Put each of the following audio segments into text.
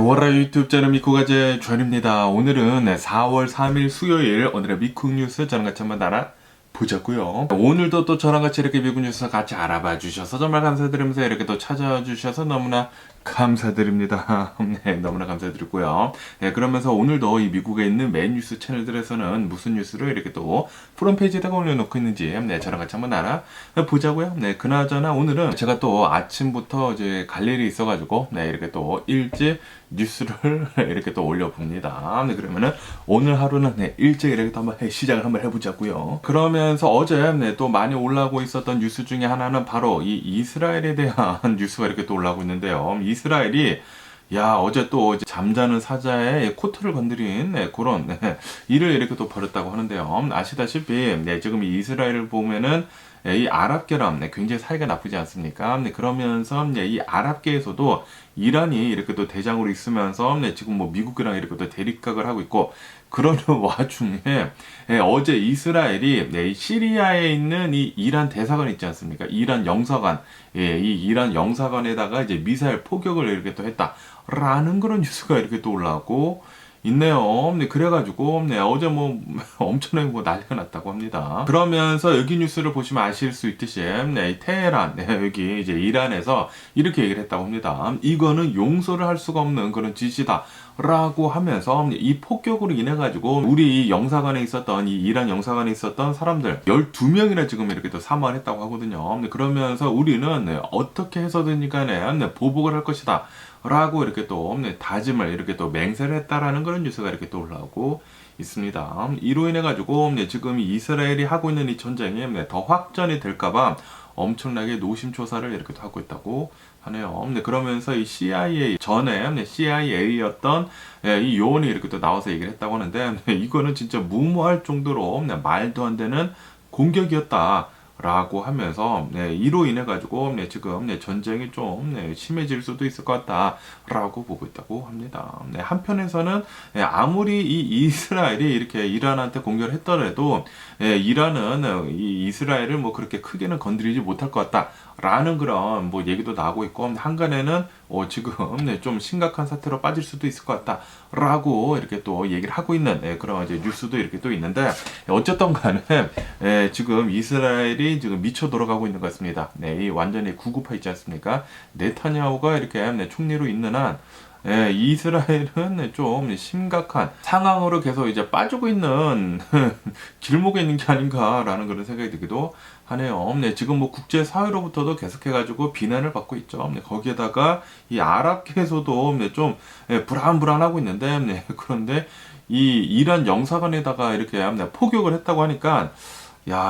월화 유튜브 채널 미코가제 주한입니다. 오늘은 4월 3일 수요일 오늘의 미국 뉴스 저랑 같이 한번 알아보자고요. 오늘도 또 저랑 같이 이렇게 미국 뉴스 같이 알아봐 주셔서 정말 감사드리면서 이렇게 또 찾아주셔서 너무나 감사드립니다. 네, 너무나 감사드리고요. 네, 그러면서 오늘도 이 미국에 있는 메인 뉴스 채널들에서는 무슨 뉴스를 이렇게 또 프론페이지에다가 올려놓고 있는지 네, 저랑 같이 한번 알아보자고요. 네, 그나저나 오늘은 제가 또 아침부터 이제 갈 일이 있어가지고 네, 이렇게 또 일찍 뉴스를 이렇게 또 올려봅니다. 네, 그러면은 오늘 하루는 네, 일찍 이렇게 또 한번 시작을 한번 해보자고요. 그러면서 어제 네, 또 많이 올라오고 있었던 뉴스 중에 하나는 바로 이 이스라엘에 대한 뉴스가 이렇게 또 올라오고 있는데요. 이스라엘이 어제 또 이제 잠자는 사자의 코트를 건드린 네, 그런 일을 이렇게 또 벌였다고 하는데요. 아시다시피 지금 이 이스라엘을 보면은 이 아랍계랑 굉장히 사이가 나쁘지 않습니까? 그러면서 이 아랍계에서도 이란이 이렇게 또 대장으로 있으면서 지금 뭐 미국이랑 이렇게 또 대립각을 하고 있고 그러는 와중에 어제 이스라엘이 이 시리아에 있는 이 이란 대사관 있지 않습니까? 이란 영사관, 이 이란 영사관에다가 이제 미사일 포격을 이렇게 또 했다라는 그런 뉴스가 이렇게 또 올라오고 있네요. 네, 그래가지고 어제 뭐 엄청나게 뭐 난리가 났다고 합니다. 그러면서 여기 뉴스를 보시면 아실 수 있듯이 테헤란 여기 이제 이란에서 이렇게 얘기를 했다고 합니다. 이거는 용서를 할 수가 없는 그런 짓이다. 라고 하면서 이 폭격으로 인해 가지고 우리 영사관에 있었던 이 이란 영사관에 있었던 사람들 12명이나 지금 이렇게 또 사망을 했다고 하거든요. 그러면서 우리는 어떻게 해서든 간에 보복을 할 것이다. 라고 이렇게 또 다짐을 이렇게 또 맹세를 했다라는 그런 뉴스가 이렇게 또 올라오고 있습니다. 이로 인해 가지고 지금 이스라엘이 하고 있는 이 전쟁이 더 확전이 될까봐 엄청나게 노심초사를 이렇게 또 하고 있다고 하네요. 그러면서 이 CIA 전에 CIA였던 이 요원이 이렇게 또 나와서 얘기를 했다고 하는데 이거는 진짜 무모할 정도로 말도 안 되는 공격이었다. 라고 하면서 이로 인해 가지고 지금 전쟁이 좀 심해질 수도 있을 것 같다라고 보고 있다고 합니다. 한편에서는 아무리 이 이스라엘이 이렇게 이란한테 공격을 했더라도 이란은 이 이스라엘을 뭐 그렇게 크게는 건드리지 못할 것 같다라는 그런 뭐 얘기도 나오고 있고 한간에는 지금 좀 심각한 사태로 빠질 수도 있을 것 같다라고 이렇게 또 얘기를 하고 있는 그런 이제 뉴스도 이렇게 또 있는데 어쨌든 간에 지금 이스라엘이 지금 미쳐 돌아가고 있는 것 같습니다. 이 완전히 구구파 있지 않습니까? 네타냐후가 이렇게 총리로 있는 한 이스라엘은 좀 심각한 상황으로 계속 이제 빠지고 있는 길목에 있는 게 아닌가라는 그런 생각이 들기도 하네요. 지금 뭐 국제사회로부터도 계속해가지고 비난을 받고 있죠. 거기에다가 이 아랍계에서도 좀 불안불안하고 있는데 그런데 이 이란 영사관에다가 이렇게 포격을 했다고 하니까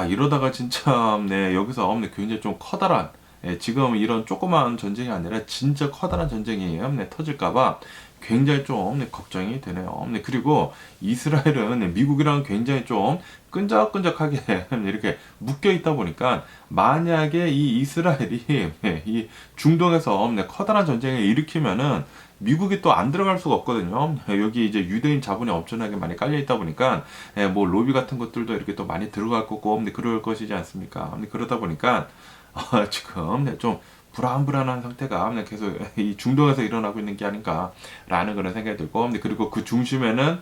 이러다가 진짜 여기서 굉장히 좀 커다란 지금 이런 조그마한 전쟁이 아니라 진짜 커다란 전쟁이 터질까봐 굉장히 좀 걱정이 되네요. 그리고 이스라엘은 미국이랑 굉장히 좀 끈적끈적하게 이렇게 묶여 있다 보니까 만약에 이 이스라엘이 이 중동에서 커다란 전쟁을 일으키면은 미국이 또 안 들어갈 수가 없거든요. 여기 이제 유대인 자본이 엄청나게 많이 깔려 있다 보니까 뭐 로비 같은 것들도 이렇게 또 많이 들어갈 거고 그럴 것이지 않습니까? 그러다 보니까 지금 좀 불안불안한 상태가 계속 이 중동에서 일어나고 있는 게 아닌가라는 그런 생각이 들고 그리고 그 중심에는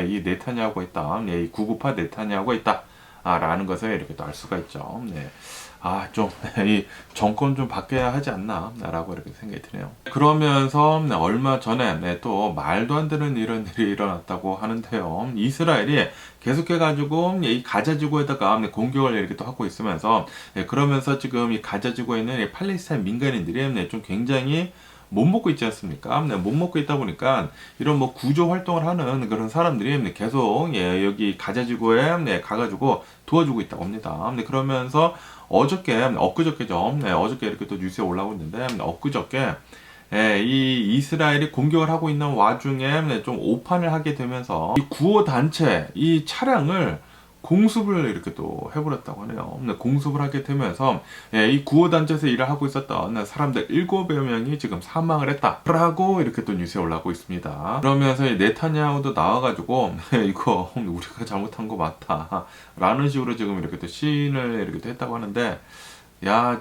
이 네타냐후가 있다. 이 구구파 네타냐후가 있다. 라는 것을 이렇게 또 알 수가 있죠. 좀, 이 정권 좀 바뀌어야 하지 않나, 라고 이렇게 생각이 드네요. 그러면서, 얼마 전에, 또 말도 안 되는 이런 일이 일어났다고 하는데요. 이스라엘이 계속해가지고, 이 가자지구에다가 공격을 이렇게 또 하고 있으면서, 그러면서 지금 이 가자지구에 있는 이 팔레스타인 민간인들이 좀 굉장히 못 먹고 있지 않습니까? 못 먹고 있다 보니까 이런 뭐 구조 활동을 하는 그런 사람들이 계속 여기 가자지구에 가가지고 도와주고 있다고 합니다. 그러면서 엊그저께죠. 어저께 이렇게 또 뉴스에 올라오고 있는데 엊그저께 이 이스라엘이 공격을 하고 있는 와중에 좀 오판을 하게 되면서 이 구호 단체 이 차량을 공습을 이렇게 또 해버렸다고 하네요. 공습을 하게 되면서 이 구호단체에서 일을 하고 있었던 사람들 7여 명이 지금 사망을 했다라고 이렇게 또 뉴스에 올라오고 있습니다. 그러면서 이 네타냐후도 나와가지고 이거 우리가 잘못한 거 맞다 라는 식으로 지금 이렇게 또 시인을 이렇게 또 했다고 하는데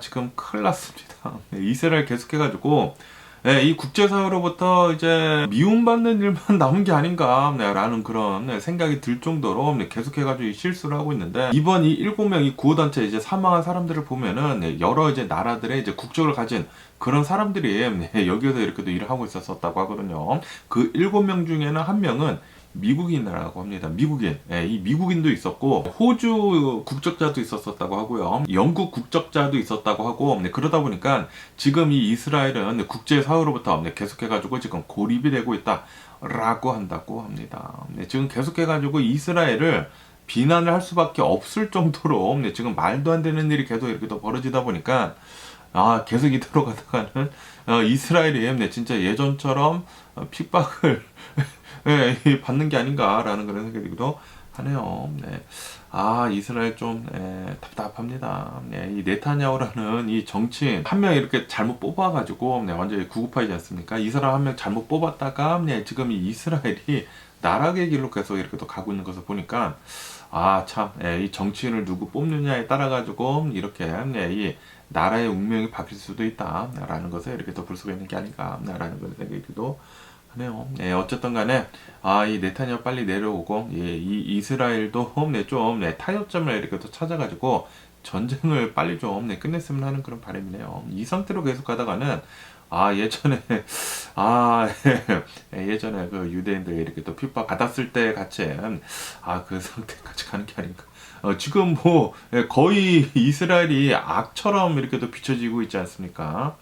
지금 큰일 났습니다. 이스라엘 계속해가지고 이 국제사회로부터 이제 미움받는 일만 남은 게 아닌가 라는 그런 생각이 들 정도로 계속해가지고 이 실수를 하고 있는데, 이번 이 7명 이 구호단체 이제 사망한 사람들을 보면은 여러 이제 나라들의 이제 국적을 가진 그런 사람들이 여기에서 이렇게 또 일을 하고 있었다고 하거든요. 그 7명 중에는 한 명은 미국인이라고 합니다. 미국인. 이 미국인도 있었고, 호주 국적자도 있었다고 하고요. 영국 국적자도 있었다고 하고, 그러다 보니까 지금 이 이스라엘은 국제사회로부터 계속해가지고 지금 고립이 되고 있다라고 한다고 합니다. 지금 계속해가지고 이스라엘을 비난을 할 수밖에 없을 정도로 지금 말도 안 되는 일이 계속 이렇게 또 벌어지다 보니까, 계속 이대로 가다가는 이스라엘이 진짜 예전처럼 핍박을 받는 게 아닌가라는 그런 생각이 들기도 하네요. 이스라엘 좀 답답합니다. 이 네타냐후라는 이 정치인 한 명 이렇게 잘못 뽑아가지고 완전히 구급파이지 않습니까? 이 사람 한 명 잘못 뽑았다가 지금 이 이스라엘이 나락의 길로 계속 이렇게 또 가고 있는 것을 보니까 참 이 정치인을 누구 뽑느냐에 따라 가지고 이렇게 이 나라의 운명이 바뀔 수도 있다라는 것을 이렇게 또 볼 수가 있는 게 아닌가라는 그런 생각이 들기도 하네요. 어쨌든 간에 이 네타냐후 빨리 내려오고 이 이스라엘도 좀 타협점을 이렇게 또 찾아가지고 전쟁을 빨리 좀 끝냈으면 하는 그런 바람이네요. 이 상태로 계속 가다가는 예전에 예전에 그 유대인들 이렇게 또 핍박 받았을 때 같이 그 상태까지 가는 게 아닌가. 지금 뭐 거의 이스라엘이 악처럼 이렇게 또 비춰지고 있지 않습니까?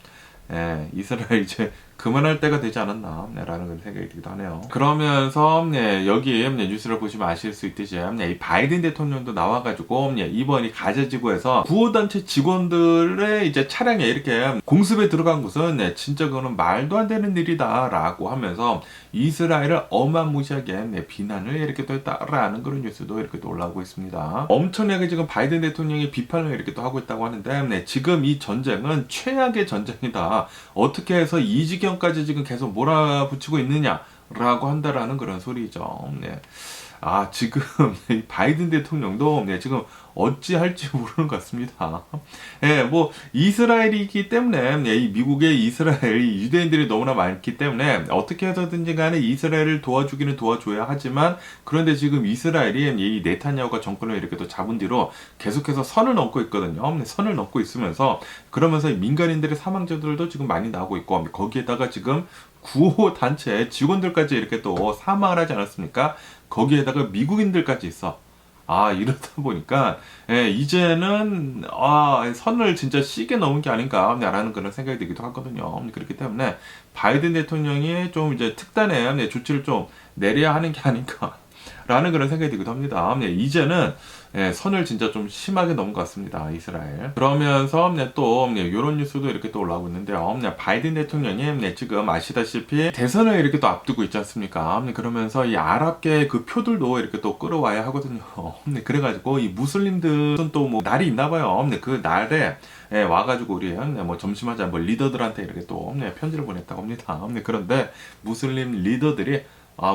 이스라엘 이제 그만할 때가 되지 않았나 라는 그런 생각이 들기도 하네요. 그러면서 여기 뉴스를 보시면 아실 수 있듯이 이 바이든 대통령도 나와가지고 이번 이 가자지구에서 구호단체 직원들의 이제 차량에 이렇게 공습에 들어간 것은 진짜 그거는 말도 안 되는 일이다 라고 하면서 이스라엘을 어마무시하게 비난을 이렇게 또 했다라는 그런 뉴스도 이렇게 또 올라오고 있습니다. 엄청나게 지금 바이든 대통령이 비판을 이렇게 또 하고 있다고 하는데, 지금 이 전쟁은 최악의 전쟁이다. 어떻게 해서 이 지경까지 지금 계속 몰아붙이고 있느냐라고 한다라는 그런 소리죠. 지금 이 바이든 대통령도 지금 어찌할지 모르는 것 같습니다. 뭐 이스라엘이기 때문에 이 미국의 이스라엘 유대인들이 너무나 많기 때문에 어떻게 해서든지 간에 이스라엘을 도와주기는 도와줘야 하지만, 그런데 지금 이스라엘이 이 네타냐후가 정권을 이렇게 또 잡은 뒤로 계속해서 선을 넘고 있거든요. 선을 넘고 있으면서 그러면서 민간인들의 사망자들도 지금 많이 나오고 있고, 거기에다가 지금 구호 단체 직원들까지 이렇게 또 사망을 하지 않았습니까? 거기에다가 미국인들까지 있어. 이러다 보니까 이제는 선을 진짜 시게 넘은 게 아닌가라는 그런 생각이 들기도 하거든요. 그렇기 때문에 바이든 대통령이 좀 이제 특단의 조치를 좀 내려야 하는 게 아닌가라는 그런 생각이 들기도 합니다. 이제는 선을 진짜 좀 심하게 넘은 것 같습니다. 이스라엘. 그러면서 또 이런 뉴스도 이렇게 또 올라오고 있는데요. 바이든 대통령이 지금 아시다시피 대선을 이렇게 또 앞두고 있지 않습니까? 그러면서 이 아랍계 그 표들도 이렇게 또 끌어와야 하거든요. 그래가지고 이 무슬림들은 또 뭐 날이 있나 봐요. 그 날에 와가지고 우리 뭐 점심하자 뭐 리더들한테 이렇게 또 편지를 보냈다고 합니다. 그런데 무슬림 리더들이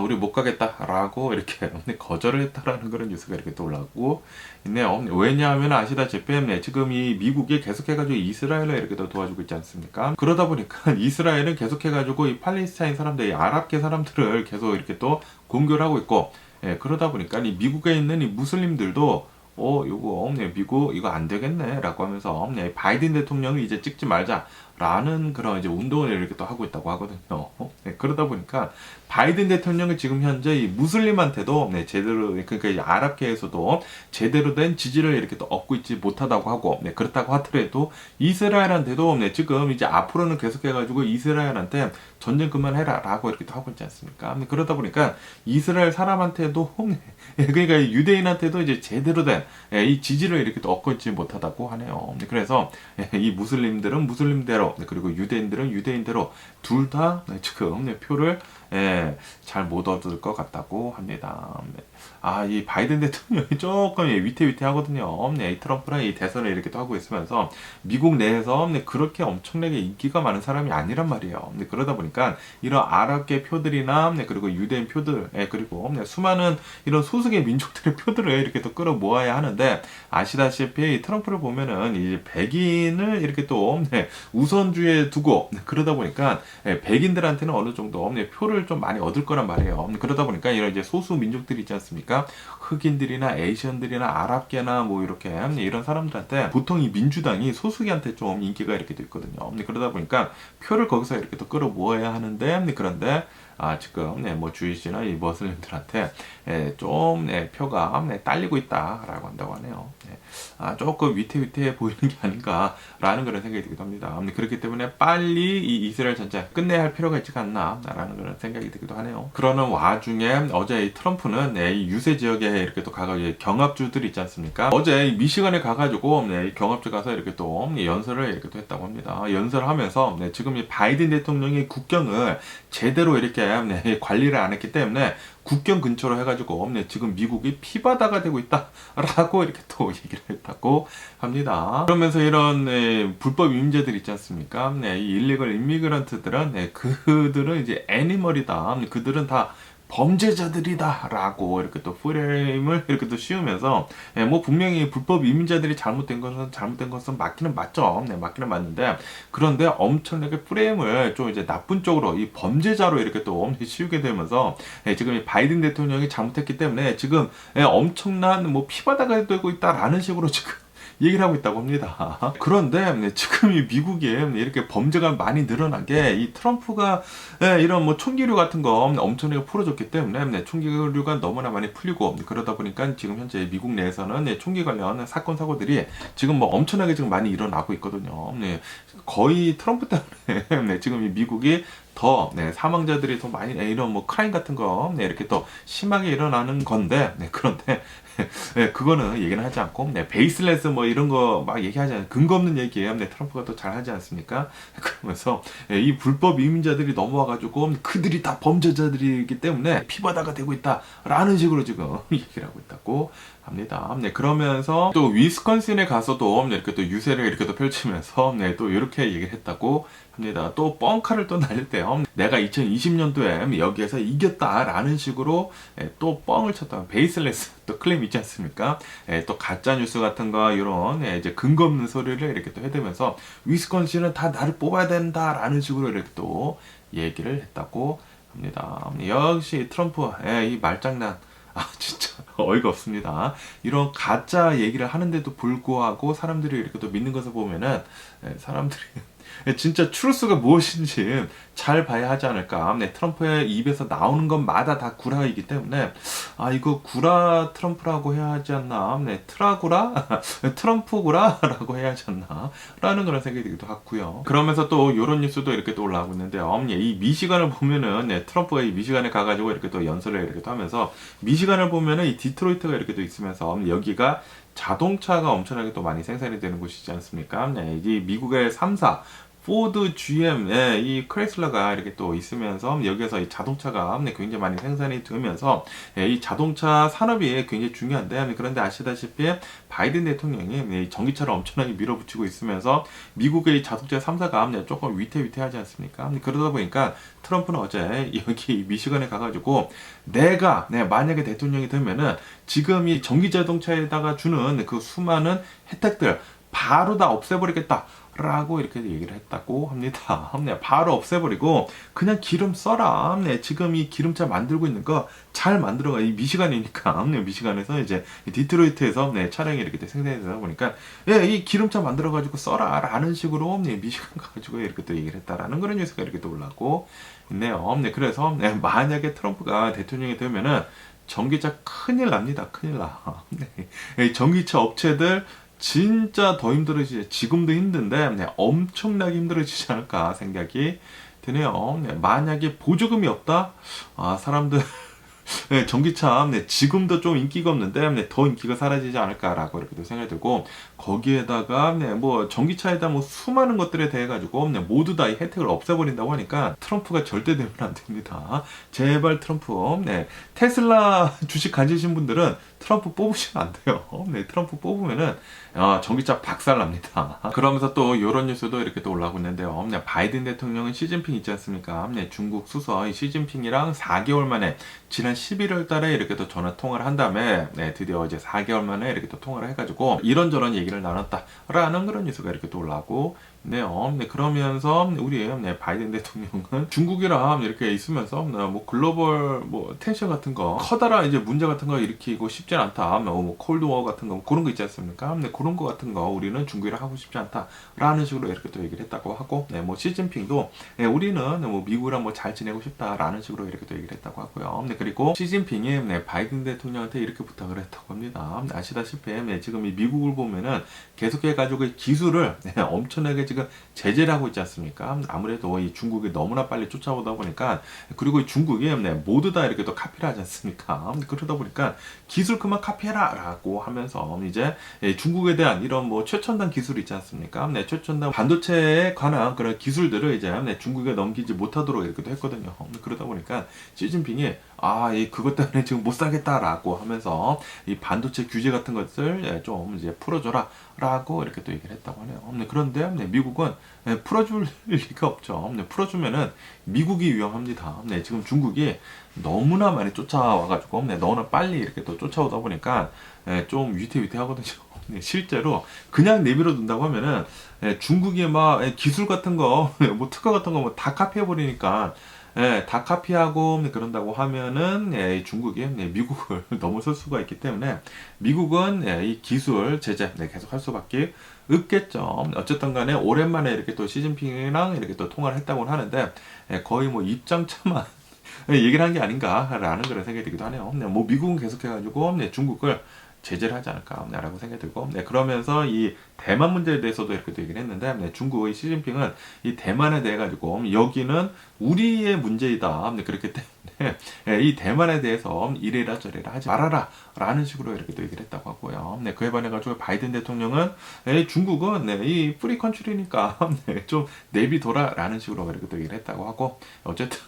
우리 못 가겠다라고 이렇게 거절을 했다라는 그런 뉴스가 이렇게 또 올라오고 있네요. 왜냐하면 아시다시피 지금 이 미국이 계속해가지고 이스라엘을 이렇게 또 도와주고 있지 않습니까? 그러다 보니까 이스라엘은 계속해가지고 이 팔레스타인 사람들, 이 아랍계 사람들을 계속 이렇게 또 공격을 하고 있고, 그러다 보니까 이 미국에 있는 이 무슬림들도 이거 미국 이거 안 되겠네 라고 하면서 바이든 대통령을 이제 찍지 말자라는 그런 이제 운동을 이렇게 또 하고 있다고 하거든요. 그러다 보니까 바이든 대통령은 지금 현재 이 무슬림한테도 제대로, 그러니까 이 아랍계에서도 제대로 된 지지를 이렇게 또 얻고 있지 못하다고 하고, 그렇다고 하더라도 이스라엘한테도 지금 이제 앞으로는 계속해가지고 이스라엘한테 전쟁 그만해라 라고 이렇게 또 하고 있지 않습니까? 그러다 보니까 이스라엘 사람한테도 그러니까 유대인한테도 이제 제대로 된 이 지지를 이렇게 또 얻고 있지 못하다고 하네요. 그래서 이 무슬림들은 무슬림대로, 그리고 유대인들은 유대인대로 둘 다 지금 표를 잘 못 얻을 것 같다고 합니다. 네. 이 바이든 대통령이 조금 위태위태하거든요. 이 트럼프랑 이 대선을 이렇게 또 하고 있으면서 미국 내에서 그렇게 엄청나게 인기가 많은 사람이 아니란 말이에요. 그러다 보니까 이런 아랍계 표들이나 그리고 유대인 표들, 그리고 수많은 이런 소수의 민족들의 표들을 이렇게 또 끌어 모아야 하는데, 아시다시피 트럼프를 보면은 이제 백인을 이렇게 또 우선주에 두고 그러다 보니까 백인들한테는 어느 정도 표를 좀 많이 얻을 거란 말이에요. 그러다 보니까 이런 이제 소수 민족들이 있지 않습니까? 흑인들이나 에이시언들이나 아랍계나 뭐 이렇게 이런 사람들한테 보통 이 민주당이 소수기한테 좀 인기가 이렇게 돼 있거든요. 그러다 보니까 표를 거기서 이렇게 또 끌어 모아야 하는데, 그런데 지금 뭐 주이시나 이 머슬림들한테 좀 표가 딸리고 있다라고 한다고 하네요. 조금 위태위태해 보이는 게 아닌가라는 그런 생각이 들기도 합니다. 그렇기 때문에 빨리 이 이스라엘 전쟁 끝내야 할 필요가 있지 않나라는 그런 생각이 들기도 하네요. 그러는 와중에 어제 이 트럼프는 이 유세 지역에 이렇게 또 가가지고 경합주들이 있지 않습니까? 어제 이 미시간에 가가지고 이 경합주 가서 이렇게 또 연설을 이렇게 또 했다고 합니다. 연설을 하면서 지금 이 바이든 대통령이 국경을 제대로 이렇게 관리를 안 했기 때문에 국경 근처로 해가지고 지금 미국이 피바다가 되고 있다라고 이렇게 또 얘기를 했다고 합니다. 그러면서 이런 불법 이민자들 있지 않습니까? 이 일리걸 인미그런트들은 그들은 이제 애니멀이다. 그들은 다 범죄자들이다 라고 이렇게 또 프레임을 이렇게 또 씌우면서 뭐 분명히 불법 이민자들이 잘못된 것은 맞기는 맞죠. 맞기는 맞는데, 그런데 엄청나게 프레임을 좀 이제 나쁜 쪽으로 이 범죄자로 이렇게 또 씌우게 되면서 지금 이 바이든 대통령이 잘못했기 때문에 지금 엄청난 뭐 피바다가 되고 있다라는 식으로 지금 얘기를 하고 있다고 합니다. 그런데 지금 이 미국에 이렇게 범죄가 많이 늘어난 게 이 트럼프가 이런 뭐 총기류 같은 거 엄청나게 풀어줬기 때문에 총기류가 너무나 많이 풀리고, 그러다 보니까 지금 현재 미국 내에서는 총기 관련 사건 사고들이 지금 뭐 엄청나게 지금 많이 일어나고 있거든요. 거의 트럼프 때문에 지금 이 미국이 더 사망자들이 더 많이 이런 뭐 크라임 같은 거 이렇게 또 심하게 일어나는 건데, 그런데 그거는 얘기는 하지 않고 베이스레스 뭐 이런 거 막 얘기하지 않아요. 근거 없는 얘기예요. 트럼프가 또 잘 하지 않습니까? 그러면서 이 불법 이민자들이 넘어와가지고 그들이 다 범죄자들이기 때문에 피바다가 되고 있다라는 식으로 지금 얘기를 하고 있다고 합니다. 그러면서 또 위스콘신에 가서도 이렇게 또 유세를 이렇게 또 펼치면서 또 이렇게 얘기를 했다고 합니다. 또 뻥카를 또 날릴 때요. 내가 2020년도에 여기에서 이겼다라는 식으로 또 뻥을 쳤다. 베이스레스 또 클레임 있지 않습니까? 또 가짜 뉴스 같은 거 이런 이제 근거 없는 소리를 이렇게 또 해대면서 위스콘신은 다 나를 뽑아야 된다라는 식으로 이렇게 또 얘기를 했다고 합니다. 역시 트럼프 이 말장난. 진짜 어이가 없습니다. 이런 가짜 얘기를 하는데도 불구하고 사람들이 이렇게 또 믿는 것을 보면은 사람들이 진짜 트루스가 무엇인지 잘 봐야 하지 않을까. 트럼프의 입에서 나오는 것마다 다 구라이기 때문에 이거 구라 트럼프라고 해야 하지 않나. 트라구라? 트럼프구라라고 해야 하지 않나 라는 그런 생각이 들기도 하고요. 그러면서 또 이런 뉴스도 이렇게 또 올라오고 있는데요. 이 미시간을 보면은 트럼프가 이 미시간에 가가지고 이렇게 또 연설을 이렇게 또 하면서, 미시간을 보면은 이 디트로이트가 이렇게 또 있으면서 여기가 자동차가 엄청나게 또 많이 생산이 되는 곳이지 않습니까? 이 미국의 3사 포드, GM, 이 크레슬러가 이렇게 또 있으면서 여기에서 이 자동차가 굉장히 많이 생산이 되면서 이 자동차 산업이 굉장히 중요한데, 그런데 아시다시피 바이든 대통령이 전기차를 엄청나게 밀어붙이고 있으면서 미국의 이 자동차 3사가 조금 위태위태하지 않습니까? 그러다 보니까 트럼프는 어제 여기 미시간에 가가지고 내가 만약에 대통령이 되면은 지금 이 전기 자동차에다가 주는 그 수많은 혜택들 바로 다 없애버리겠다 라고 이렇게 얘기를 했다고 합니다. 바로 없애버리고 그냥 기름 써라. 지금 이 기름차 만들고 있는 거 잘 만들어가. 이 미시간이니까 미시간에서 이제 디트로이트에서 차량이 이렇게 생산이 되다 보니까 이 기름차 만들어가지고 써라 라는 식으로 미시간 가가지고 이렇게 또 얘기를 했다라는 그런 뉴스가 이렇게 또 올라오고 있네요. 그래서 만약에 트럼프가 대통령이 되면은 전기차 큰일 납니다. 큰일 나. 전기차 업체들 진짜 더 힘들어지지. 지금도 힘든데 엄청나게 힘들어지지 않을까 생각이 드네요. 만약에 보조금이 없다? 사람들 네, 전기차 지금도 좀 인기가 없는데 더 인기가 사라지지 않을까라고 이렇게 또 생각이 들고 거기에다가 뭐 전기차에다 뭐 수많은 것들에 대해 가지고 모두 다 이 혜택을 없애버린다고 하니까 트럼프가 절대 되면 안 됩니다. 제발 트럼프 테슬라 주식 가지신 분들은 트럼프 뽑으시면 안 돼요. 트럼프 뽑으면은 전기차 박살납니다. 그러면서 또 이런 뉴스도 이렇게 또 올라오고 있는데요. 바이든 대통령은 시진핑 있지 않습니까? 중국 수서 시진핑이랑 4개월 만에 지난 11월 달에 이렇게 또 전화 통화를 한 다음에 드디어 이제 4개월 만에 이렇게 또 통화를 해가지고 이런저런 얘기를 나눴다라는 그런 뉴스가 이렇게 또 올라오고 네요. 그러면서 우리 바이든 대통령은 중국이랑 이렇게 있으면서 뭐 글로벌 뭐 텐션 같은 거 커다란 이제 문제 같은 거 일으키고 싶지 않다. 뭐 콜드워 같은 거 그런 거 있지 않습니까? 그런 거 같은 거 우리는 중국이랑 하고 싶지 않다라는 식으로 이렇게 또 얘기를 했다고 하고 뭐 시진핑도 우리는 뭐 미국이랑 뭐 잘 지내고 싶다라는 식으로 이렇게 또 얘기를 했다고 하고요. 그리고 시진핑이 바이든 대통령한테 이렇게 부탁을 했다고 합니다. 아시다시피 지금 이 미국을 보면은 계속해가지고 기술을 엄청나게 지금 제재를 하고 있지 않습니까? 아무래도 이 중국이 너무나 빨리 쫓아오다 보니까 그리고 이 중국이 모두 다 이렇게 또 카피를 하지 않습니까? 그러다 보니까 기술 그만 카피해라 라고 하면서 이제 중국에 대한 이런 뭐 최첨단 기술 있지 않습니까? 최첨단 반도체에 관한 그런 기술들을 이제 중국에 넘기지 못하도록 이렇게 했거든요. 그러다 보니까 시진핑이 그것 때문에 지금 못 살겠다라고 하면서 이 반도체 규제 같은 것을 좀 이제 풀어줘라 라고 이렇게 또 얘기를 했다고 하네요. 그런데 미국은 풀어줄 리가 없죠. 풀어주면은 미국이 위험합니다. 지금 중국이 너무나 많이 쫓아와가지고 너무나 빨리 이렇게 또 쫓아오다 보니까 좀 위태위태하거든요. 실제로 그냥 내밀어 둔다고 하면은 중국이 막 기술 같은 거, 뭐 특허 같은 거 뭐 다 카피해 버리니까 다 카피하고 그런다고 하면은 중국이 미국을 넘어설 수가 있기 때문에 미국은 이 기술 제재 계속 할 수밖에 없겠죠. 어쨌든 간에 오랜만에 이렇게 또 시진핑이랑 이렇게 또 통화를 했다고 하는데 거의 뭐 입장차만 얘기를 한 게 아닌가라는 그런 생각이 들기도 하네요. 뭐 미국은 계속해가지고 중국을 제재를 하지 않을까라고 생각이 들고 그러면서 이 대만 문제에 대해서도 이렇게 또 얘기를 했는데 중국의 시진핑은 이 대만에 대해 가지고 여기는 우리의 문제이다 그렇기 때문에 이 대만에 대해서 이래라 저래라 하지 말아라 라는 식으로 이렇게 또 얘기를 했다고 하고요. 그에 반해 가지고 바이든 대통령은 중국은 이 프리 컨트리니까 좀 내비둬라 라는 식으로 이렇게 또 얘기를 했다고 하고 어쨌든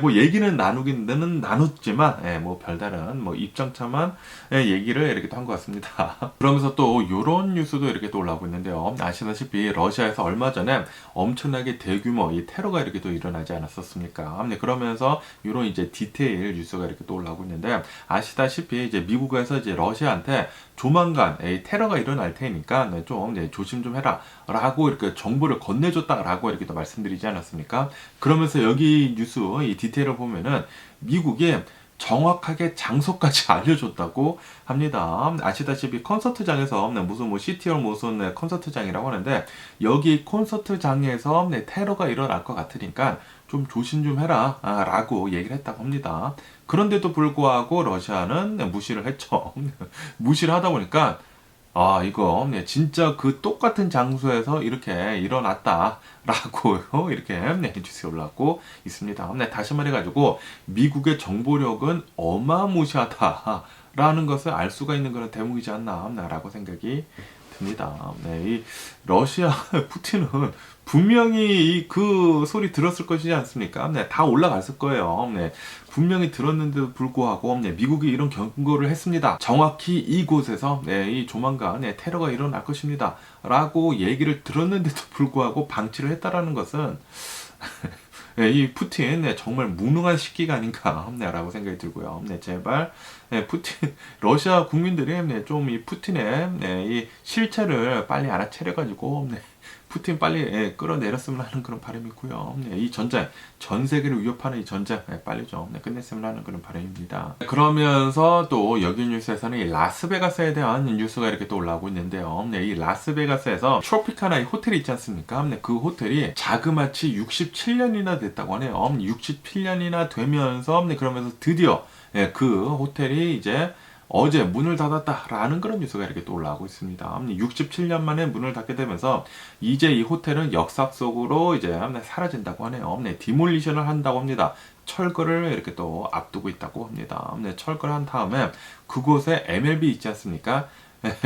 뭐 얘기는 나누기는 나눴지만 뭐 별다른 뭐 입장차만 얘기를 이렇게 또 한 것 같습니다. 그러면서 또 이런 뉴스도 이렇게 또 올라오고 있는데요. 아시다시피 러시아에서 얼마 전에 엄청나게 대규모 이 테러가 이렇게 또 일어나지 않았었습니까? 그러면서 이런 이제 디테일 뉴스가 이렇게 또 올라오고 있는데 아시다시피 이제 미국에서 이제 러시아한테 조만간 테러가 일어날 테니까 좀 조심 좀 해라 라고 이렇게 정보를 건네줬다 라고 이렇게 또 말씀드리지 않았습니까? 그러면서 여기 뉴스 이 디테일을 보면은 미국이 정확하게 장소까지 알려줬다고 합니다. 아시다시피 콘서트장에서 무슨 뭐 시티얼 무슨 콘서트장이라고 하는데 여기 콘서트장에서 테러가 일어날 것 같으니까 좀 조심 좀 해라 라고 얘기를 했다고 합니다. 그런데도 불구하고 러시아는 무시를 했죠. 무시를 하다 보니까 이거 진짜 그 똑같은 장소에서 이렇게 일어났다라고 이렇게 뉴스에 올라왔고 있습니다. 다시 말해가지고 미국의 정보력은 어마무시하다라는 것을 알 수가 있는 그런 대목이지 않나라고 생각이 듭니다. 이 러시아 푸틴은 분명히 그 소리 들었을 것이지 않습니까? 다 올라갔을 거예요. 분명히 들었는데도 불구하고 미국이 이런 경고를 했습니다. 정확히 이곳에서 이 조만간 테러가 일어날 것입니다. 라고 얘기를 들었는데도 불구하고 방치를 했다라는 것은 이 푸틴 정말 무능한 식기가 아닌가라고 생각이 들고요. 제발 푸틴 러시아 국민들이 좀 이 푸틴의 이 실체를 빨리 알아차려가지고 푸틴 빨리 끌어내렸으면 하는 그런 바람이 있고요. 이 전쟁, 전 세계를 위협하는 이 전쟁 빨리 좀 끝냈으면 하는 그런 바람입니다. 그러면서 또 여기 뉴스에서는 이 라스베가스에 대한 뉴스가 이렇게 또 올라오고 있는데요. 이 라스베가스에서 트로피카나 이 호텔이 있지 않습니까? 그 호텔이 자그마치 67년이나 됐다고 하네요. 67년이나 되면서 그러면서 드디어 그 호텔이 이제 어제 문을 닫았다라는 그런 뉴스가 이렇게 또 올라오고 있습니다. 67년 만에 문을 닫게 되면서 이제 이 호텔은 역사 속으로 이제 사라진다고 하네요. 디몰리션을 한다고 합니다. 철거를 이렇게 또 앞두고 있다고 합니다. 철거를 한 다음에 그곳에 MLB 있지 않습니까?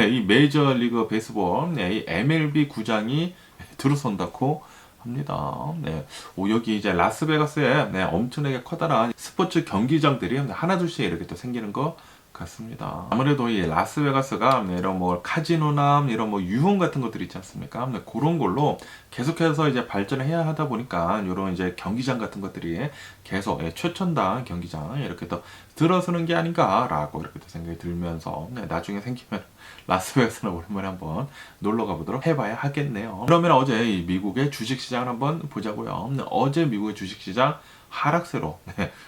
이 메이저리그 베이스볼, 이 MLB 구장이 들어선다고 합니다. 여기 이제 라스베가스에 엄청나게 커다란 스포츠 경기장들이 하나둘씩 이렇게 또 생기는 것 같습니다. 아무래도 이 라스베가스가 이런 뭐 카지노나 이런 뭐 유흥 같은 것들이 있지 않습니까? 그런 걸로 계속해서 이제 발전을 해야 하다 보니까 이런 이제 경기장 같은 것들이 계속 최첨단 경기장 이렇게 또 들어서는 게 아닌가라고 이렇게 또 생각이 들면서 나중에 생기면 라스베가스나 오랜만에 한번 놀러 가보도록 해봐야 하겠네요. 그러면 어제 이 미국의 주식시장을 한번 보자고요. 어제 미국의 주식시장 하락세로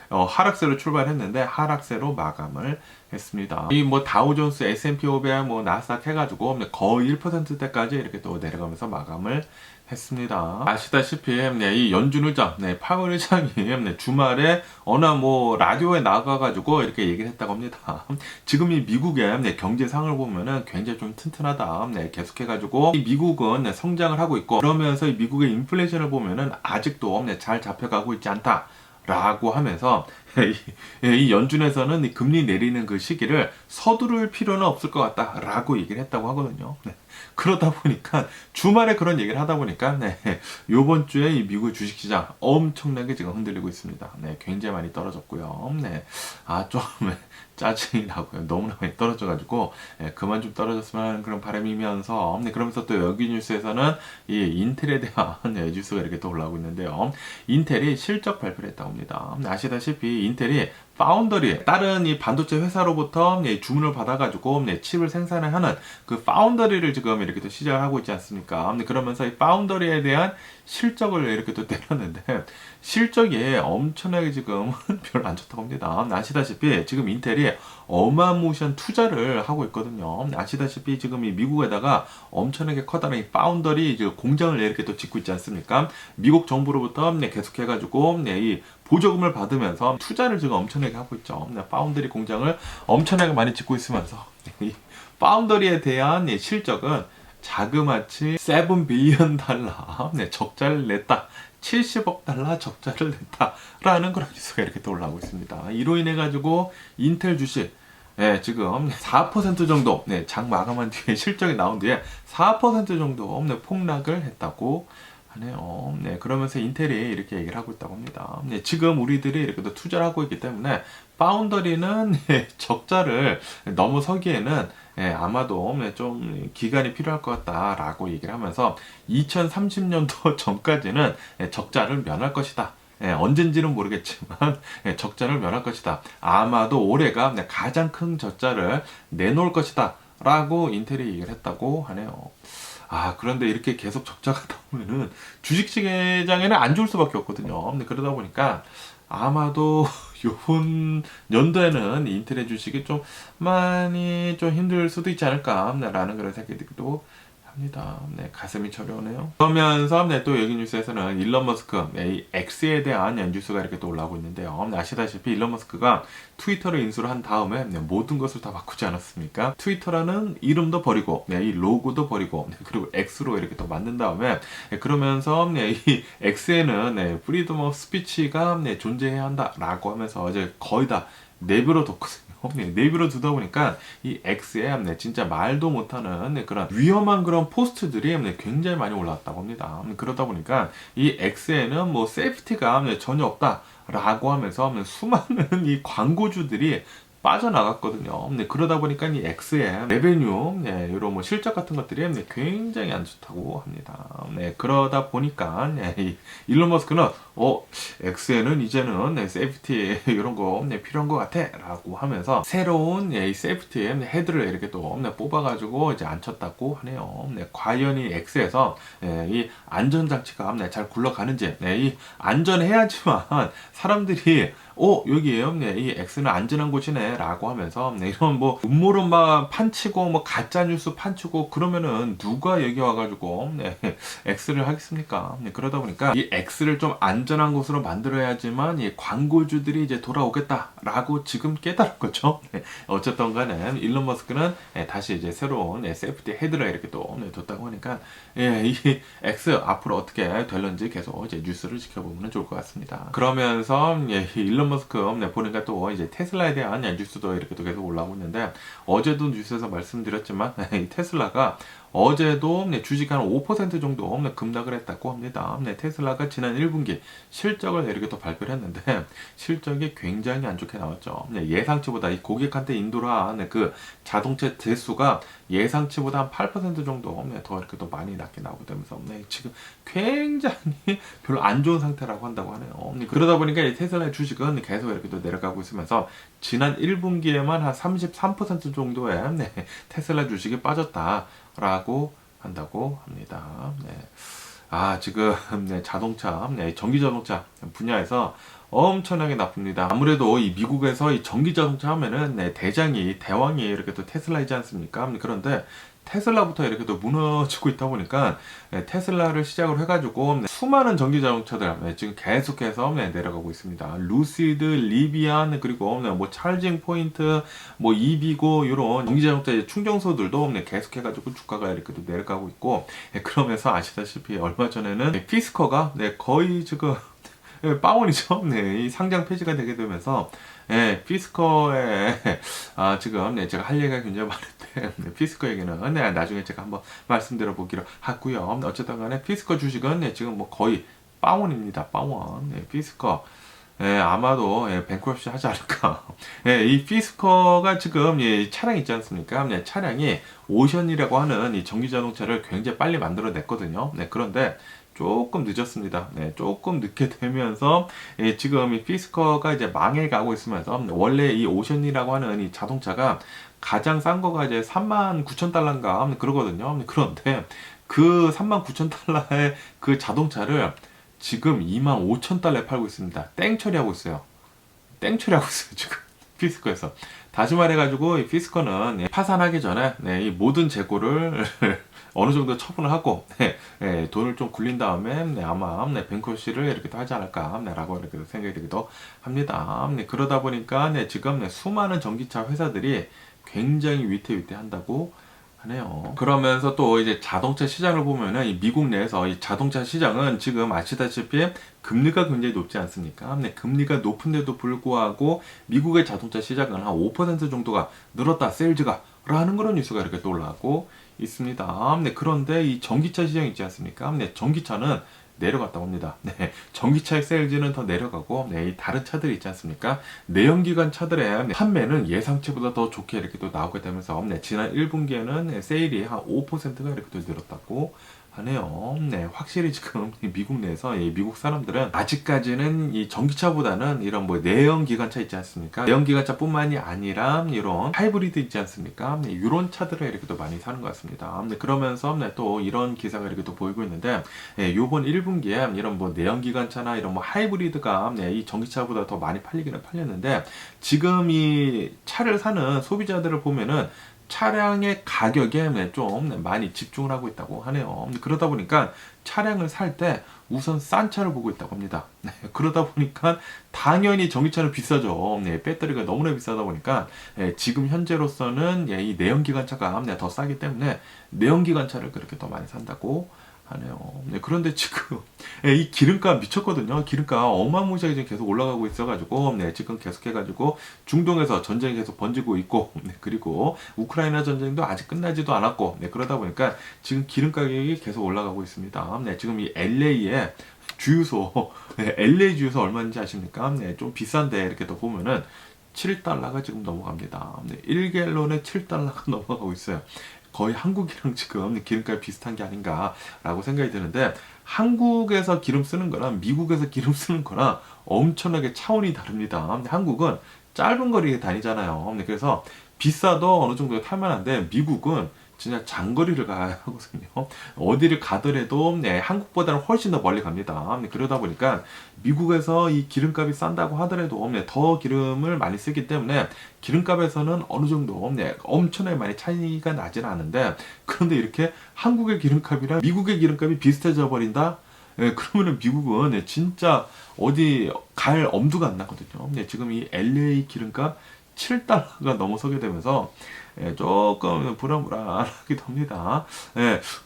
하락세로 출발했는데 하락세로 마감을 했습니다. 이 뭐 다우존스, S&P 500, 뭐 나스닥 해가지고 거의 1%대까지 이렇게 또 내려가면서 마감을 했습니다. 아시다시피 이 연준 의장, 파월 의장이 주말에 어느 뭐 라디오에 나가가지고 이렇게 얘기를 했다고 합니다. 지금 이 미국의 경제상을 보면은 굉장히 좀 튼튼하다. 계속해가지고 이 미국은 성장을 하고 있고 그러면서 이 미국의 인플레이션을 보면은 아직도 잘 잡혀가고 있지 않다. 라고 하면서 이 연준에서는 이 금리 내리는 그 시기를 서두를 필요는 없을 것 같다 라고 얘기를 했다고 하거든요. 그러다 보니까 주말에 그런 얘기를 하다 보니까 요번 주에 이 미국 주식시장 엄청나게 지금 흔들리고 있습니다. 굉장히 많이 떨어졌고요. 좀 짜증이 나고요. 너무나 많이 떨어져가지고 그만 좀 떨어졌으면 하는 그런 바람이면서 그러면서 또 여기 뉴스에서는 이 인텔에 대한 뉴스가 이렇게 또 올라오고 있는데요. 인텔이 실적 발표를 했다고 합니다. 아시다시피 인텔이 파운더리 다른 이 반도체 회사로부터 주문을 받아가지고 칩을 생산을 하는 그 파운더리를 지금 이렇게 또 시작을 하고 있지 않습니까? 그러면서 이 파운더리에 대한 실적을 이렇게 또 때렸는데 실적이 엄청나게 지금 별로 안 좋다고 합니다. 아시다시피 지금 인텔이 어마무시한 투자를 하고 있거든요. 아시다시피 지금 이 미국에다가 엄청나게 커다란 이 파운더리 공장을 이렇게 또 짓고 있지 않습니까? 미국 정부로부터 계속해가지고 이 보조금을 받으면서 투자를 지금 엄청나게 하고 있죠. 파운더리 공장을 엄청나게 많이 짓고 있으면서 이 파운더리에 대한 실적은 자그마치 7 빌리언 달러 적자를 냈다. 70억 달러 적자를 냈다라는 그런 뉴스가 이렇게 또 올라오고 있습니다. 이로 인해 가지고 인텔 주식 지금 4% 정도 장 마감한 뒤에 실적이 나온 뒤에 4% 정도 폭락을 했다고 하네요. 그러면서 인텔이 이렇게 얘기를 하고 있다고 합니다. 지금 우리들이 이렇게 또 투자를 하고 있기 때문에 파운더리는 적자를 넘어서기에는 아마도 좀 기간이 필요할 것 같다라고 얘기를 하면서 2030년도 전까지는 적자를 면할 것이다. 언젠지는 모르겠지만 적자를 면할 것이다. 아마도 올해가 가장 큰 적자를 내놓을 것이다. 라고 인텔이 얘기를 했다고 하네요. 그런데 이렇게 계속 적자가 나오면은 주식시장에는 안 좋을 수밖에 없거든요. 그러다 보니까 아마도 이번 연도에는 인텔의 주식이 좀 많이 좀 힘들 수도 있지 않을까라는 그런 생각이 들기도 합니다. 가슴이 저려오네요. 그러면서 또 여기 뉴스에서는 일론 머스크 X에 대한 뉴스가 이렇게 또 올라오고 있는데요. 아시다시피 일론 머스크가 트위터를 인수를 한 다음에 모든 것을 다 바꾸지 않았습니까? 트위터라는 이름도 버리고 이 로고도 버리고 그리고 X로 이렇게 또 만든 다음에 그러면서 이 X에는 프리덤 오브 스피치가 존재해야 한다라고 하면서 이제 거의 다 내버려 뒀거든요. 내비로 두다 보니까 이 X에 진짜 말도 못하는 그런 위험한 그런 포스트들이 굉장히 많이 올라왔다고 합니다. 그러다 보니까 이 X에는 뭐 세이프티가 전혀 없다라고 하면서 수많은 이 광고주들이 빠져나갔거든요. 그러다 보니까 이 X의 레베뉴, 이런 뭐 실적 같은 것들이 굉장히 안 좋다고 합니다. 그러다 보니까 이 일론 머스크는 X에는 이제는 세이프티 이런 거 필요한 것 같아라고 하면서 새로운 이 세이프티 헤드를 이렇게 또 뽑아가지고 이제 앉혔다고 하네요. 과연 이 X에서 이 안전장치가 잘 굴러가는지, 이 안전해야지만 사람들이 여기에요. 네, 이 X는 안전한 곳이네 라고 하면서 네, 이런 뭐 음모론만 판치고 뭐 가짜 뉴스 판치고 그러면은 누가 여기 와가지고 네, X를 하겠습니까? 네, 그러다 보니까 이 X를 좀 안전한 곳으로 만들어야지만 이 광고주들이 이제 돌아오겠다라고 지금 깨달은 거죠. 네, 어쨌든 간에 일론 머스크는 다시 이제 새로운 세이프티 헤드를 이렇게 또 뒀다고 하니까 이 X 앞으로 어떻게 될런지 계속 이제 뉴스를 지켜보면 좋을 것 같습니다. 그러면서 일론 머스크 보니까 또 이제 테슬라에 대한 뉴스도 이렇게 또 계속 올라오고 있는데 어제도 뉴스에서 말씀드렸지만 이 테슬라가 어제도 주식 한 5% 정도 급락을 했다고 합니다. 테슬라가 지난 1분기 실적을 이렇게 또 발표를 했는데 실적이 굉장히 안 좋게 나왔죠. 예상치보다 이 고객한테 인도를 한 그 자동차 대수가 예상치보다 한 8% 정도 더 이렇게 또 많이 낮게 나오게 되면서 지금 굉장히 별로 안 좋은 상태라고 한다고 하네요. 그러다 보니까 이 테슬라의 주식은 계속 이렇게 또 내려가고 있으면서 지난 1분기에만 한 33% 정도의 테슬라 주식이 빠졌다라고 한다고 합니다. 지금 자동차, 전기 자동차 분야에서 엄청나게 나쁩니다. 아무래도 이 미국에서 이 전기 자동차 하면은 대왕이 이렇게 또 테슬라이지 않습니까? 그런데 테슬라부터 이렇게 또 무너지고 있다 보니까 테슬라를 시작으로 해가지고 수많은 전기 자동차들 지금 계속해서 내려가고 있습니다. 루시드, 리비안, 그리고 뭐 찰징 포인트, 뭐 이비고 이런 전기 자동차 충전소들도 계속해가지고 주가가 이렇게 또 내려가고 있고 그러면서 아시다시피 얼마 전에는 피스커가 거의 지금 빵원이죠. 이 상장 폐지가 되게 되면서 피스커의 지금 제가 할 얘기가 굉장히 많은데 피스커 얘기는 나중에 제가 한번 말씀드려 보기로 하고요. 어쨌든 간에 피스커 주식은 지금 뭐 거의 빵원입니다. 빵원. 피스커 아마도 뱅크럽시 하지 않을까. 이 피스커가 지금 차량 있지 않습니까? 차량이 오션이라고 하는 이 전기 자동차를 굉장히 빨리 만들어냈거든요. 그런데 조금 늦었습니다. 조금 늦게 되면서 지금 이 피스커가 이제 망해가고 있으면서 원래 이 오션이라고 하는 이 자동차가 가장 싼 거가 이제 39,000달러인가 그러거든요. 그런데 그 39,000달러의 그 자동차를 지금 25,000달러에 팔고 있습니다. 땡처리하고 있어요. 지금 피스커에서. 다시 말해가지고 이 피스커는 파산하기 전에 이 모든 재고를 어느 정도 처분을 하고 돈을 좀 굴린 다음에 아마 뱅크러시를 이렇게 하지 않을까라고 이렇게 생각이 되기도 합니다. 그러다 보니까 지금 수많은 전기차 회사들이 굉장히 위태위태한다고 하네요. 그러면서 또 이제 자동차 시장을 보면은 이 미국 내에서 이 자동차 시장은 지금 아시다시피 금리가 굉장히 높지 않습니까? 금리가 높은데도 불구하고 미국의 자동차 시장은 한 5% 정도가 늘었다, 세일즈가 라는 그런 뉴스가 이렇게 또 올라오고 있습니다. 그런데 이 전기차 시장 있지 않습니까? 전기차는 내려갔다고 합니다. 전기차의 세일즈는 더 내려가고, 이 다른 차들이 있지 않습니까? 내연기관 차들의 판매는 예상치보다 더 좋게 이렇게 또 나오게 되면서, 지난 1분기에는 세일이 한 5%가 이렇게 또 늘었다고 하네요. 확실히 지금 미국 내에서 이 미국 사람들은 아직까지는 이 전기차보다는 이런 뭐 내연기관차 있지 않습니까? 내연기관차뿐만이 아니라 이런 하이브리드 있지 않습니까? 이런 차들을 이렇게 또 많이 사는 것 같습니다. 그러면서 또 이런 기사가 이렇게 또 보이고 있는데, 요번 1분기에 이런 뭐 내연기관차나 이런 뭐 하이브리드가 이 전기차보다 더 많이 팔리기는 팔렸는데, 지금 이 차를 사는 소비자들을 보면은 차량의 가격에 좀 많이 집중을 하고 있다고 하네요. 그러다 보니까 차량을 살 때 우선 싼 차를 보고 있다고 합니다. 그러다 보니까 당연히 전기차는 비싸죠. 배터리가 너무나 비싸다 보니까 지금 현재로서는 이 내연기관차가 더 싸기 때문에 내연기관차를 그렇게 더 많이 산다고 하네요. 그런데 지금 이 기름값 미쳤거든요. 기름값 어마무시하게 지금 계속 올라가고 있어가지고 지금 계속해가지고 중동에서 전쟁이 계속 번지고 있고 그리고 우크라이나 전쟁도 아직 끝나지도 않았고 그러다 보니까 지금 기름 가격이 계속 올라가고 있습니다. 지금 이 LA의 주유소 LA 주유소 얼마인지 아십니까? 좀 비싼데 이렇게 또 보면은 7달러가 지금 넘어갑니다. 1갤론에 7달러가 넘어가고 있어요. 거의 한국이랑 지금 기름값이 비슷한 게 아닌가라고 생각이 드는데, 한국에서 기름 쓰는 거랑 미국에서 기름 쓰는 거랑 엄청나게 차원이 다릅니다. 한국은 짧은 거리 다니잖아요. 그래서 비싸도 어느 정도 탈만한데 미국은 진짜 장거리를 가야 하거든요. 어디를 가더라도 한국보다는 훨씬 더 멀리 갑니다. 그러다 보니까 미국에서 이 기름값이 싼다고 하더라도 더 기름을 많이 쓰기 때문에 기름값에서는 어느 정도 엄청나게 많이 차이가 나지는 않은데, 그런데 이렇게 한국의 기름값이랑 미국의 기름값이 비슷해져 버린다? 그러면은 미국은 진짜 어디 갈 엄두가 안 나거든요. 지금 이 LA 기름값 7달러가 넘어서게 되면서 조금 불안불안하기도 합니다.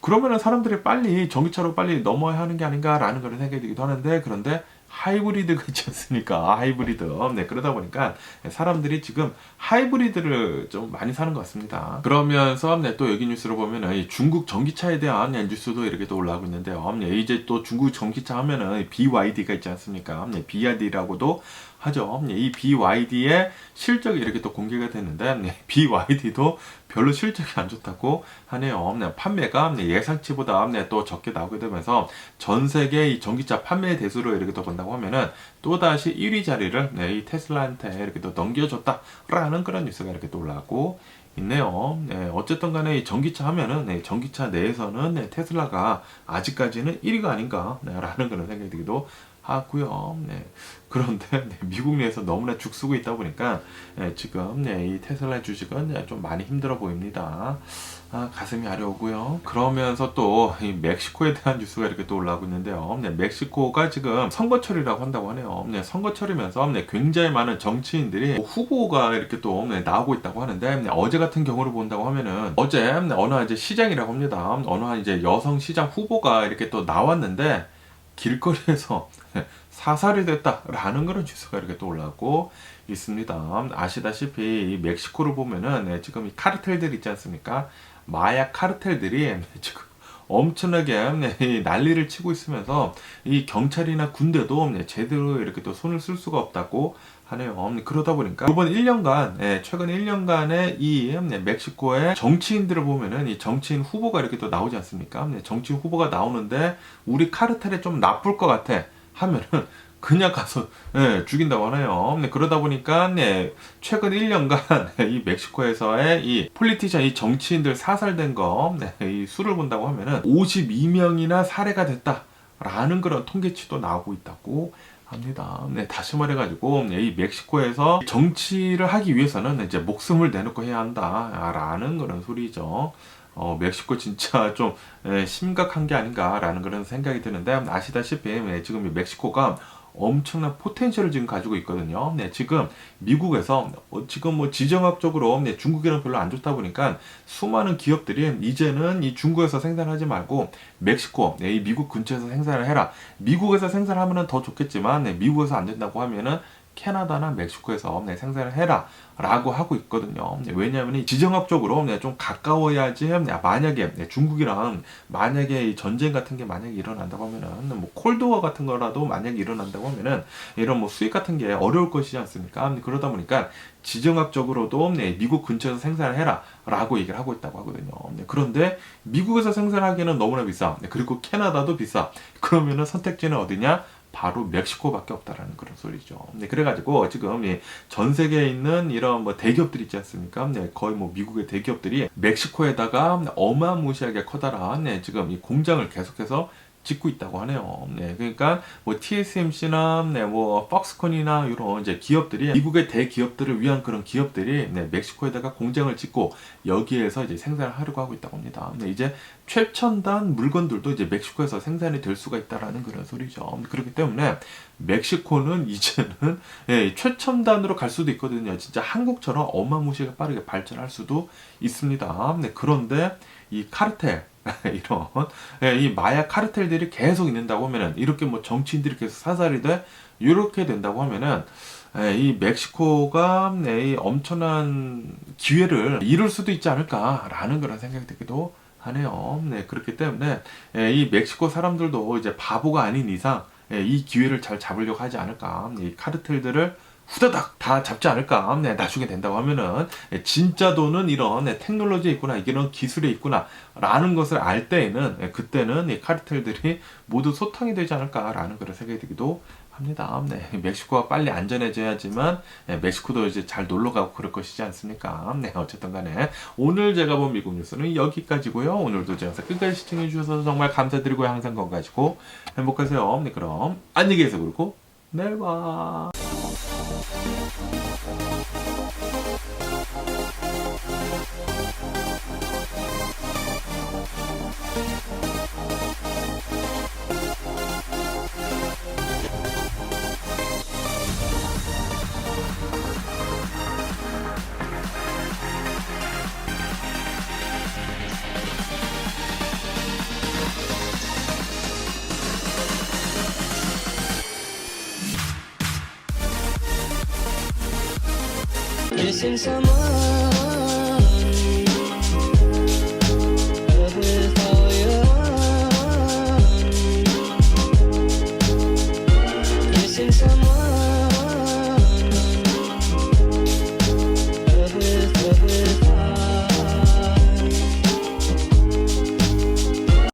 그러면은 사람들이 빨리 전기차로 빨리 넘어야 하는 게 아닌가라는 그런 생각이 들기도 하는데, 그런데 하이브리드가 있지 않습니까? 하이브리드. 그러다 보니까 사람들이 지금 하이브리드를 좀 많이 사는 것 같습니다. 그러면서 또 여기 뉴스를 보면은 이 중국 전기차에 대한 뉴스도 이렇게 또 올라오고 있는데요. 이제 또 중국 전기차 하면은 BYD가 있지 않습니까? BYD라고도 하죠. 이 BYD의 실적이 이렇게 또 공개가 됐는데, BYD도 별로 실적이 안 좋다고 하네요. 판매가 예상치보다 또 적게 나오게 되면서 전 세계 이 전기차 판매 대수로 이렇게 또 본다고 하면은 또다시 1위 자리를 이 테슬라한테 이렇게 또 넘겨줬다라는 그런 뉴스가 이렇게 또 올라오고 있네요. 어쨌든 간에 이 전기차 하면은 전기차 내에서는 테슬라가 아직까지는 1위가 아닌가라는 그런 생각이 들기도 하고요. 그런데 미국 내에서 너무나 죽쓰고 있다 보니까 지금 이 테슬라 주식은 좀 많이 힘들어 보입니다. 가슴이 아려오고요. 그러면서 또 이 멕시코에 대한 뉴스가 이렇게 또 올라오고 있는데요. 멕시코가 지금 선거철이라고 한다고 하네요. 선거철이면서 굉장히 많은 정치인들이 후보가 이렇게 또 나오고 있다고 하는데, 어제 같은 경우를 본다고 하면은 어제 어느 한 이제 시장이라고 합니다. 어느 한 이제 여성 시장 후보가 이렇게 또 나왔는데 길거리에서 사살이 됐다라는 그런 뉴스가 이렇게 또 올라오고 있습니다. 아시다시피 이 멕시코를 보면은 지금 이 카르텔들 있지 않습니까? 마약 카르텔들이 지금 엄청나게 난리를 치고 있으면서 이 경찰이나 군대도 제대로 이렇게 또 손을 쓸 수가 없다고 하네요. 그러다 보니까 이번 1년간, 최근 1년간의 이 멕시코의 정치인들을 보면은 이 정치인 후보가 이렇게 또 나오지 않습니까? 정치인 후보가 나오는데 우리 카르텔에 좀 나쁠 것 같아 하면은 그냥 가서 죽인다고 하네요. 그러다 보니까 최근 1년간 이 멕시코에서의 이 폴리티션, 이 정치인들 사살된 거, 이 수를 본다고 하면은 52명이나 살해가 됐다라는 그런 통계치도 나오고 있다고 합니다. 다시 말해가지고 이 멕시코에서 정치를 하기 위해서는 이제 목숨을 내놓고 해야 한다라는 그런 소리죠. 멕시코 진짜 좀 심각한 게 아닌가라는 그런 생각이 드는데, 아시다시피 지금 이 멕시코가 엄청난 포텐셜을 지금 가지고 있거든요. 지금 미국에서 지금 뭐 지정학적으로 중국이랑 별로 안 좋다 보니까 수많은 기업들이 이제는 이 중국에서 생산하지 말고 멕시코, 이 미국 근처에서 생산을 해라. 미국에서 생산하면 더 좋겠지만 미국에서 안 된다고 하면은 캐나다나 멕시코에서 생산을 해라 라고 하고 있거든요. 왜냐하면 지정학적으로 좀 가까워야지, 만약에 중국이랑 만약에 전쟁 같은 게 만약에 일어난다고 하면은 뭐 콜드워 같은 거라도 만약에 일어난다고 하면은 이런 뭐 수입 같은 게 어려울 것이지 않습니까? 그러다 보니까 지정학적으로도 미국 근처에서 생산을 해라 라고 얘기를 하고 있다고 하거든요. 그런데 미국에서 생산하기에는 너무나 비싸. 그리고 캐나다도 비싸. 그러면은 선택지는 어디냐? 바로 멕시코밖에 없다라는 그런 소리죠. 그래가지고 지금 전 세계에 있는 이런 뭐 대기업들이 있지 않습니까? 거의 뭐 미국의 대기업들이 멕시코에다가 어마무시하게 커다란 지금 이 공장을 계속해서 짓고 있다고 하네요. 그러니까 뭐 TSMC나 뭐 퍽스콘이나 이런 이제 기업들이, 미국의 대기업들을 위한 그런 기업들이 멕시코에다가 공장을 짓고 여기에서 이제 생산을 하려고 하고 있다고 합니다. 이제 최첨단 물건들도 이제 멕시코에서 생산이 될 수가 있다라는 그런 소리죠. 그렇기 때문에 멕시코는 이제는 최첨단으로 갈 수도 있거든요. 진짜 한국처럼 어마무시하게 빠르게 발전할 수도 있습니다. 그런데 이 카르텔 이런 이 마약 카르텔들이 계속 있는다고 하면은, 이렇게 뭐 정치인들이 계속 사살이 돼 이렇게 된다고 하면은 이 멕시코가 이 엄청난 기회를 잃을 수도 있지 않을까라는 그런 생각이 들기도 하네요. 그렇기 때문에 이 멕시코 사람들도 이제 바보가 아닌 이상 이 기회를 잘 잡으려고 하지 않을까. 이 카르텔들을 후다닥 다 잡지 않을까. 네, 나중에 된다고 하면은 진짜 돈은 이런 테크놀로지에 있구나, 이런 기술에 있구나 라는 것을 알 때에는 그때는 이 카르텔들이 모두 소탕이 되지 않을까라는 그런 생각이 들기도 합니다. 네, 멕시코가 빨리 안전해져야지만 멕시코도 이제 잘 놀러가고 그럴 것이지 않습니까? 네, 어쨌든 간에 오늘 제가 본 미국 뉴스는 여기까지고요. 오늘도 제 영상 끝까지 시청해 주셔서 정말 감사드리고요. 항상 건강하시고 행복하세요. 네, 그럼 안녕히 계세요. 그리고 내일 봐. Missing someone with all your own. Missing someone.